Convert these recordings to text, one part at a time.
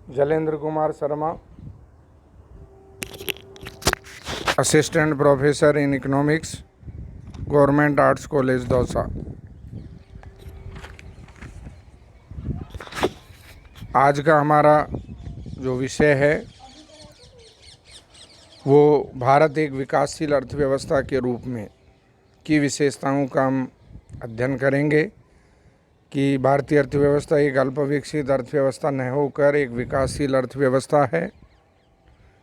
जलेंद्र Kumar Sharma, assistant professor in economics, government arts college Dausa. आज का हमारा जो विषय है वो भारत एक विकासशील अर्थव्यवस्था के रूप में की विशेषताओं का हम अध्ययन करेंगे कि भारतीय अर्थव्यवस्था एक अल्पविकसित अर्थव्यवस्था न होकर एक विकासशील अर्थव्यवस्था है।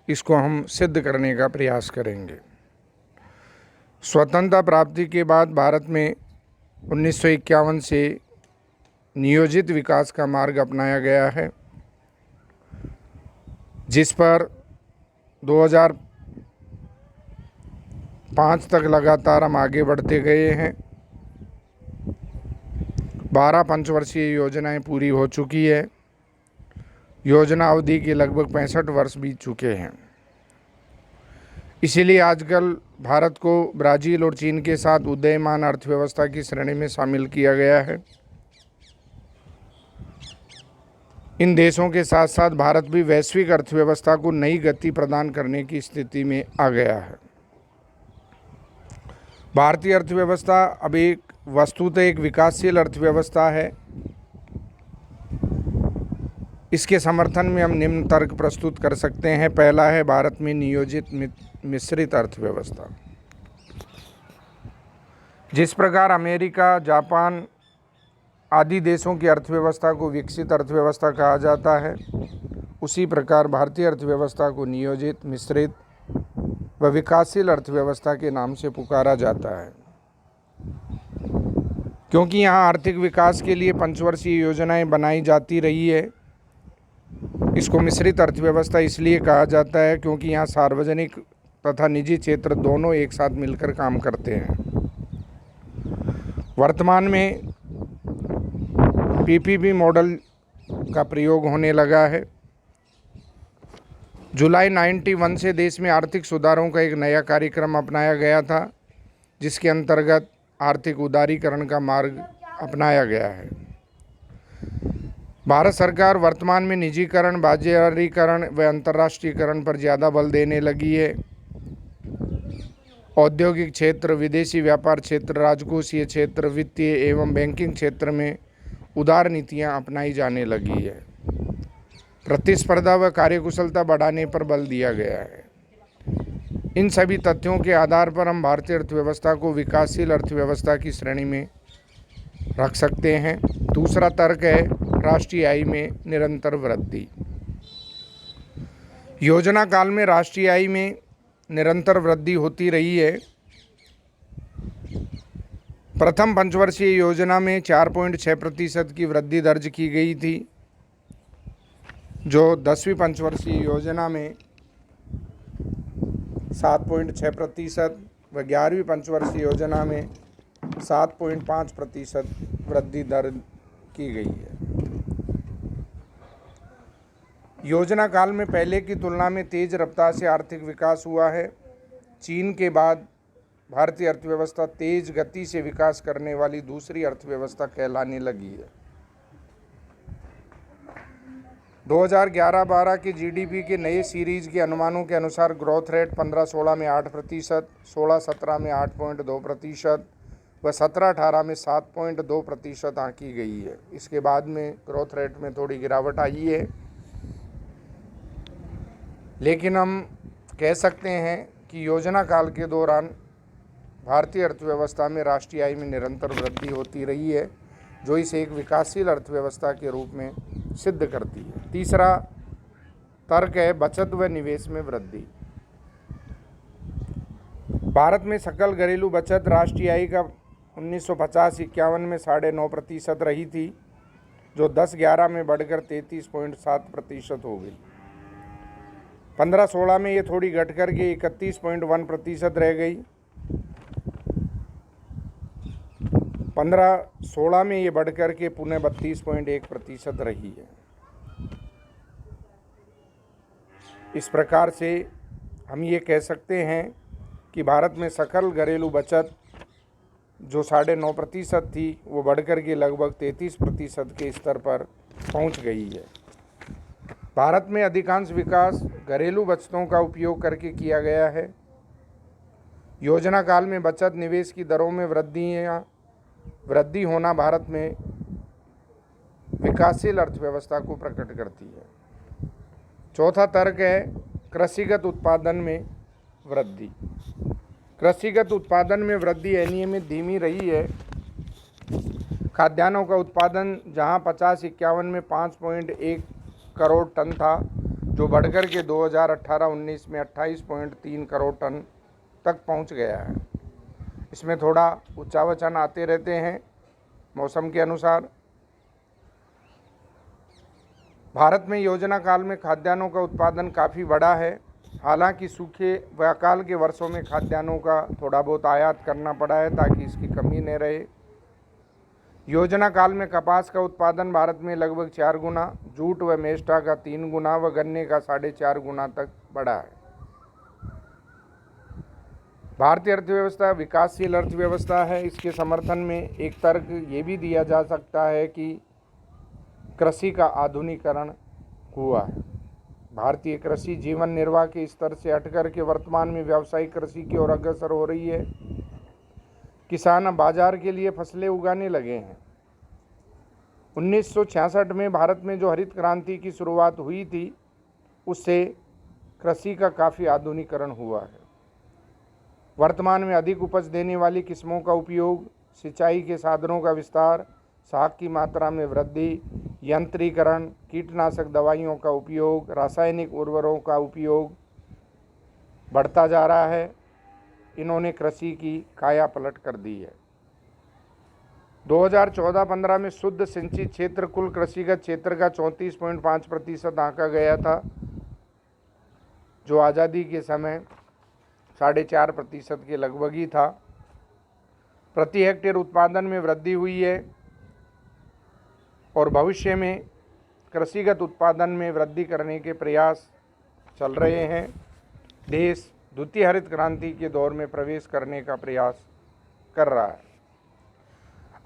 इसको हम सिद्ध करने का प्रयास करेंगे। स्वतंत्रता प्राप्ति के बाद भारत में 1951 से नियोजित विकास का मार्ग अपनाया गया है, जिस पर 2005 तक लगातार हम आगे बढ़ते गए हैं। 12 पंचवर्षीय योजनाएं पूरी हो चुकी है। योजना अवधि के लगभग 65 वर्ष बीत चुके हैं। इसीलिए आजकल भारत को ब्राज़ील और चीन के साथ उदीयमान अर्थव्यवस्था की श्रेणी में शामिल किया गया है। इन देशों के साथ साथ भारत भी वैश्विक अर्थव्यवस्था को नई गति प्रदान करने की स्थिति में आ गया है। भारतीय अर्थव्यवस्था अब एक वस्तुतः एक विकासशील अर्थव्यवस्था है। इसके समर्थन में हम निम्न तर्क प्रस्तुत कर सकते हैं। पहला है भारत में नियोजित मिश्रित अर्थव्यवस्था। जिस प्रकार अमेरिका, जापान आदि देशों की अर्थव्यवस्था को विकसित अर्थव्यवस्था कहा जाता है, उसी प्रकार भारतीय अर्थव्यवस्था को नियोजित, मिश्रित व विकासशील अर्थव्यवस्था के नाम से पुकारा जाता है, क्योंकि यहाँ आर्थिक विकास के लिए पंचवर्षीय योजनाएं बनाई जाती रही है। इसको मिश्रित अर्थव्यवस्था इसलिए कहा जाता है क्योंकि यहाँ सार्वजनिक तथा निजी क्षेत्र दोनों एक साथ मिलकर काम करते हैं। वर्तमान में पीपीपी मॉडल का प्रयोग होने लगा है। जुलाई 91 से देश में आर्थिक सुधारों का एक नया कार्यक्रम अपनाया गया था, जिसके अंतर्गत आर्थिक उदारीकरण का मार्ग अपनाया गया है। भारत सरकार वर्तमान में निजीकरण, बाजारीकरण व अंतर्राष्ट्रीयकरण पर ज़्यादा बल देने लगी है। औद्योगिक क्षेत्र, विदेशी व्यापार क्षेत्र, राजकोषीय क्षेत्र, वित्तीय एवं बैंकिंग क्षेत्र में उदार नीतियां अपनाई जाने लगी है। प्रतिस्पर्धा व कार्यकुशलता बढ़ाने पर बल दिया गया है। इन सभी तथ्यों के आधार पर हम भारतीय अर्थव्यवस्था को विकासशील अर्थव्यवस्था की श्रेणी में रख सकते हैं। दूसरा तर्क है राष्ट्रीय आय में निरंतर वृद्धि। योजना काल में राष्ट्रीय आय में निरंतर वृद्धि होती रही है। प्रथम पंचवर्षीय योजना में 4.6% की वृद्धि दर्ज की गई थी, जो 10वीं पंचवर्षीय योजना में 7.6% व 11वीं पंचवर्षीय योजना में 7.5% वृद्धि दर्ज की गई है। योजना काल में पहले की तुलना में तेज रफ्तार से आर्थिक विकास हुआ है। चीन के बाद भारतीय अर्थव्यवस्था तेज गति से विकास करने वाली दूसरी अर्थव्यवस्था कहलाने लगी है। 2011-12 के जीडीपी के नए सीरीज के अनुमानों के अनुसार ग्रोथ रेट 15-16 में 8%, 16-17 में 8.2% व 17-18 में 7.2% आंकी गई है। इसके बाद में ग्रोथ रेट में थोड़ी गिरावट आई है, लेकिन हम कह सकते हैं कि योजना काल के दौरान भारतीय अर्थव्यवस्था में राष्ट्रीय आय में निरंतर वृद्धि होती रही है, जो इसे एक विकासशील अर्थव्यवस्था के रूप में सिद्ध करती है। तीसरा तर्क है बचत व निवेश में वृद्धि। भारत में सकल घरेलू बचत राष्ट्रीय आय का 1950-51 में 9.5% रही थी, जो 10-11 में बढ़कर 33.7% हो गई। 15-16 में ये थोड़ी घट कर के 31.1% रह गई। 15-16 में ये बढ़कर के पुनः 32.1% रही है। इस प्रकार से हम ये कह सकते हैं कि भारत में सकल घरेलू बचत जो 9.5% थी, वो बढ़कर के लगभग 33% के स्तर पर पहुंच गई है। भारत में अधिकांश विकास घरेलू बचतों का उपयोग करके किया गया है। योजना काल में बचत निवेश की दरों में वृद्धि होना भारत में विकासशील अर्थव्यवस्था को प्रकट करती है। चौथा तर्क है कृषिगत उत्पादन में वृद्धि। कृषिगत उत्पादन में वृद्धि अनियमित धीमी रही है। खाद्यान्नों का उत्पादन जहां 50-51 में 5.1 करोड़ टन था, जो बढ़कर के 2018-19 में 28.3 करोड़ टन तक पहुंच गया है। इसमें थोड़ा उच्चावचन आते रहते हैं मौसम के अनुसार। भारत में योजना काल में खाद्यान्नों का उत्पादन काफ़ी बड़ा है। हालांकि सूखे व अकाल के वर्षों में खाद्यान्नों का थोड़ा बहुत आयात करना पड़ा है ताकि इसकी कमी न रहे। योजना काल में कपास का उत्पादन भारत में लगभग 4 गुना, जूट व मेस्टा का 3 गुना व गन्ने का 4.5 गुना तक बढ़ा है। भारतीय अर्थव्यवस्था विकासशील अर्थव्यवस्था है। इसके समर्थन में एक तर्क ये भी दिया जा सकता है कि कृषि का आधुनिकीकरण हुआ है। भारतीय कृषि जीवन निर्वाह के स्तर से हटकर के वर्तमान में व्यावसायिक कृषि की ओर अग्रसर हो रही है। किसान अब बाजार के लिए फसलें उगाने लगे हैं। 1966 में भारत में जो हरित क्रांति की शुरुआत हुई थी, उससे कृषि का काफ़ी आधुनिकीकरण हुआ है। वर्तमान में अधिक उपज देने वाली किस्मों का उपयोग, सिंचाई के साधनों का विस्तार, साग की मात्रा में वृद्धि, यंत्रीकरण, कीटनाशक दवाइयों का उपयोग, रासायनिक उर्वरकों का उपयोग बढ़ता जा रहा है। इन्होंने कृषि की काया पलट कर दी है। 2014-15 में शुद्ध सिंचित क्षेत्र कुल कृषिगत क्षेत्र का 34.5% आंका गया था, जो आज़ादी के समय 4.5% के लगभग ही था। प्रति हेक्टेयर उत्पादन में वृद्धि हुई है और भविष्य में कृषिगत उत्पादन में वृद्धि करने के प्रयास चल रहे हैं। देश द्वितीय हरित क्रांति के दौर में प्रवेश करने का प्रयास कर रहा है।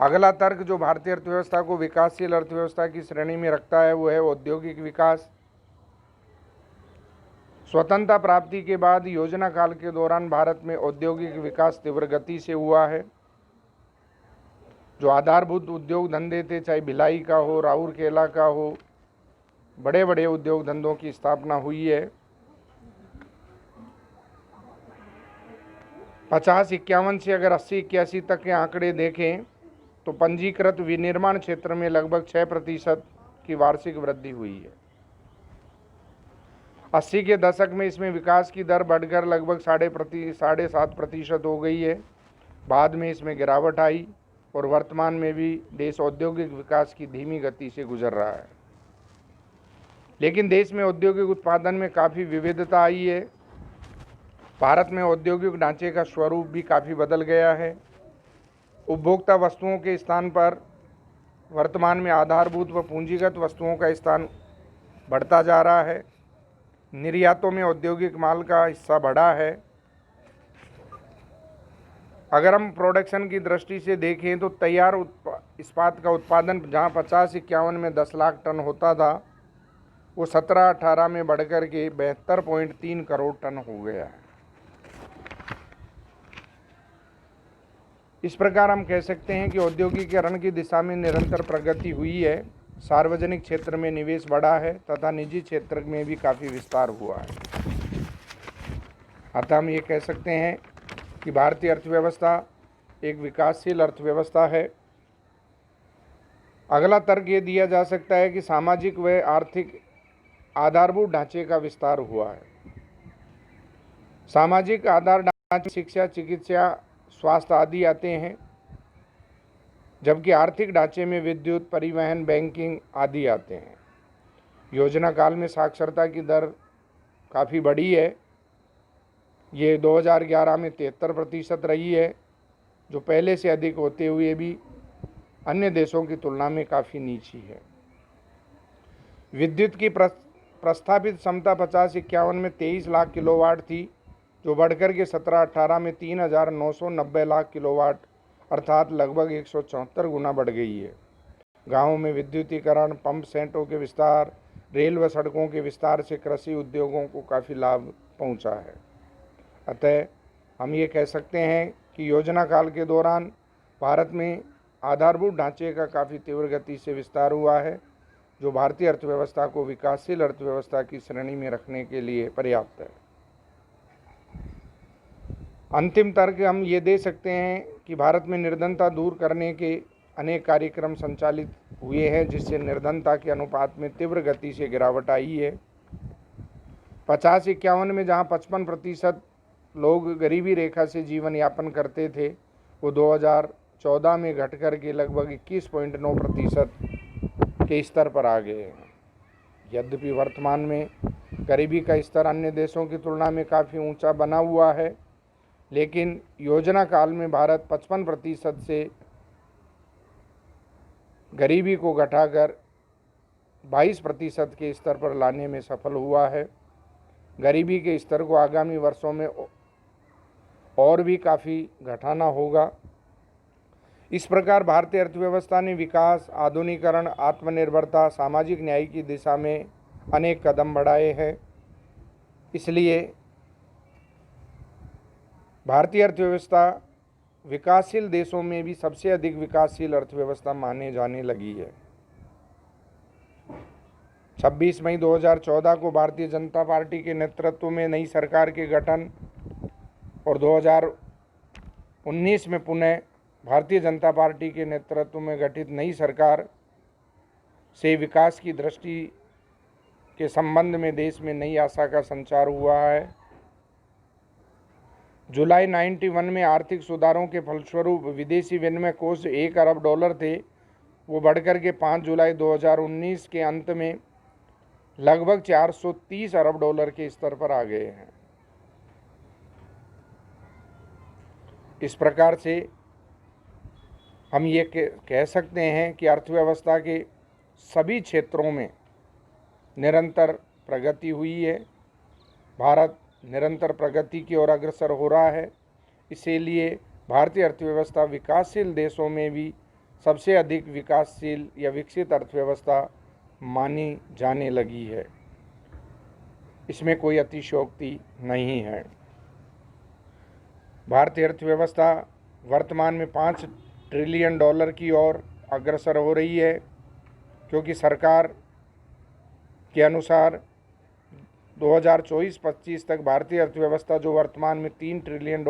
अगला तर्क जो भारतीय अर्थव्यवस्था को विकासशील अर्थव्यवस्था की श्रेणी में रखता है, वो है औद्योगिक विकास। स्वतंत्रता प्राप्ति के बाद योजना काल के दौरान भारत में औद्योगिक विकास तीव्र गति से हुआ है। जो आधारभूत उद्योग धंधे थे, चाहे भिलाई का हो, राउरकेला का हो, बड़े बड़े उद्योग धंधों की स्थापना हुई है। 50-51 से अगर 80-81 तक के आंकड़े देखें तो पंजीकृत विनिर्माण क्षेत्र में लगभग 6% की वार्षिक वृद्धि हुई है। 80 के दशक में इसमें विकास की दर बढ़कर लगभग 7.5% हो गई है। बाद में इसमें गिरावट आई और वर्तमान में भी देश औद्योगिक विकास की धीमी गति से गुजर रहा है। लेकिन देश में औद्योगिक उत्पादन में काफ़ी विविधता आई है। भारत में औद्योगिक ढांचे का स्वरूप भी काफ़ी बदल गया है। उपभोक्ता वस्तुओं के स्थान पर वर्तमान में आधारभूत व पूंजीगत वस्तुओं का स्थान बढ़ता जा रहा है। निर्यातों में औद्योगिक माल का हिस्सा बढ़ा है। अगर हम प्रोडक्शन की दृष्टि से देखें तो तैयार इस्पात का उत्पादन जहां 50-51 में 10 लाख टन होता था, वो 17-18 में बढ़कर के 72.3 करोड़ टन हो गया है। इस प्रकार हम कह सकते हैं कि औद्योगिकीकरण की दिशा में निरंतर प्रगति हुई है। सार्वजनिक क्षेत्र में निवेश बढ़ा है तथा निजी क्षेत्र में भी काफ़ी विस्तार हुआ है। अतः हम ये कह सकते हैं कि भारतीय अर्थव्यवस्था एक विकासशील अर्थव्यवस्था है। अगला तर्क ये दिया जा सकता है कि सामाजिक व आर्थिक आधारभूत ढांचे का विस्तार हुआ है। सामाजिक आधार ढांचे शिक्षा, चिकित्सा, स्वास्थ्य आदि आते हैं, जबकि आर्थिक ढांचे में विद्युत, परिवहन, बैंकिंग आदि आते हैं। योजना काल में साक्षरता की दर काफ़ी बढ़ी है। ये 2011 में 73% रही है, जो पहले से अधिक होते हुए भी अन्य देशों की तुलना में काफ़ी नीची है। विद्युत की प्रस्थापित क्षमता 50-51 में 23 लाख किलोवाट थी, जो बढ़कर के 17-18 में 3,990 लाख किलोवाट अर्थात लगभग 174 गुना बढ़ गई है। गाँवों में विद्युतीकरण, पंप सेटों के विस्तार, रेल व सड़कों के विस्तार से कृषि उद्योगों को काफ़ी लाभ पहुंचा है। अतः हम ये कह सकते हैं कि योजना काल के दौरान भारत में आधारभूत ढांचे का काफ़ी तीव्र गति से विस्तार हुआ है, जो भारतीय अर्थव्यवस्था को विकासशील अर्थव्यवस्था की श्रेणी में रखने के लिए पर्याप्त है। अंतिम तर्क हम ये दे सकते हैं कि भारत में निर्धनता दूर करने के अनेक कार्यक्रम संचालित हुए हैं, जिससे निर्धनता के अनुपात में तीव्र गति से गिरावट आई है। 50-51 में जहां 55% लोग गरीबी रेखा से जीवन यापन करते थे, वो 2014 में घट कर के लगभग 21.9% के स्तर पर आ गए हैं। यद्यपि वर्तमान में गरीबी का स्तर अन्य देशों की तुलना में काफ़ी ऊंचा बना हुआ है, लेकिन योजना काल में भारत 55% से गरीबी को घटाकर 22% के स्तर पर लाने में सफल हुआ है। गरीबी के स्तर को आगामी वर्षों में और भी काफ़ी घटाना होगा। इस प्रकार भारतीय अर्थव्यवस्था ने विकास, आधुनिकीकरण, आत्मनिर्भरता, सामाजिक न्याय की दिशा में अनेक कदम बढ़ाए हैं। इसलिए भारतीय अर्थव्यवस्था विकासशील देशों में भी सबसे अधिक विकासशील अर्थव्यवस्था माने जाने लगी है। 26 मई 2014 को भारतीय जनता पार्टी के नेतृत्व में नई सरकार के गठन और 2019 में पुनः भारतीय जनता पार्टी के नेतृत्व में गठित नई सरकार से विकास की दृष्टि के संबंध में देश में नई आशा का संचार हुआ है। जुलाई 91 में आर्थिक सुधारों के फलस्वरूप विदेशी विनिमय कोष $1 अरब थे, वो बढ़कर के 5 जुलाई 2019 के अंत में लगभग $430 अरब के स्तर पर आ गए हैं। इस प्रकार से हम ये कह सकते हैं कि अर्थव्यवस्था के सभी क्षेत्रों में निरंतर प्रगति हुई है। भारत निरंतर प्रगति की ओर अग्रसर हो रहा है। इसीलिए भारतीय अर्थव्यवस्था विकासशील देशों में भी सबसे अधिक विकासशील या विकसित अर्थव्यवस्था मानी जाने लगी है। इसमें कोई अतिशयोक्ति नहीं है। भारतीय अर्थव्यवस्था वर्तमान में $5 ट्रिलियन की ओर अग्रसर हो रही है, क्योंकि सरकार के अनुसार 2024-25 तक भारतीय अर्थव्यवस्था जो वर्तमान में $3 ट्रिलियन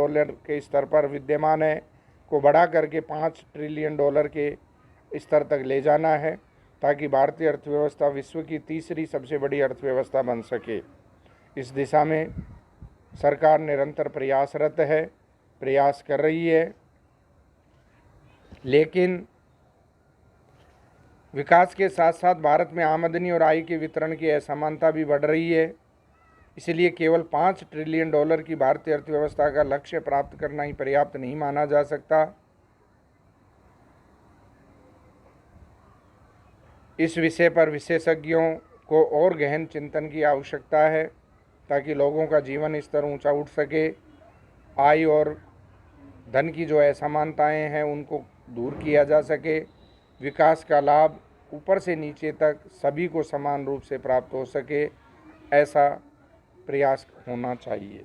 के स्तर पर विद्यमान है, को बढ़ा करके $5 ट्रिलियन के स्तर तक ले जाना है, ताकि भारतीय अर्थव्यवस्था विश्व की तीसरी सबसे बड़ी अर्थव्यवस्था बन सके। इस दिशा में सरकार निरंतर प्रयासरत है, प्रयास कर रही है, लेकिन विकास के साथ साथ भारत में आमदनी और आय के वितरण की असमानता भी बढ़ रही है। इसलिए केवल $5 ट्रिलियन की भारतीय अर्थव्यवस्था का लक्ष्य प्राप्त करना ही पर्याप्त नहीं माना जा सकता। इस विषय पर विशेषज्ञों को और गहन चिंतन की आवश्यकता है, ताकि लोगों का जीवन स्तर ऊंचा उठ सके, आय और धन की जो असमानताएं हैं उनको दूर किया जा सके, विकास का लाभ ऊपर से नीचे तक सभी को समान रूप से प्राप्त हो सके, ऐसा प्रयास होना चाहिए।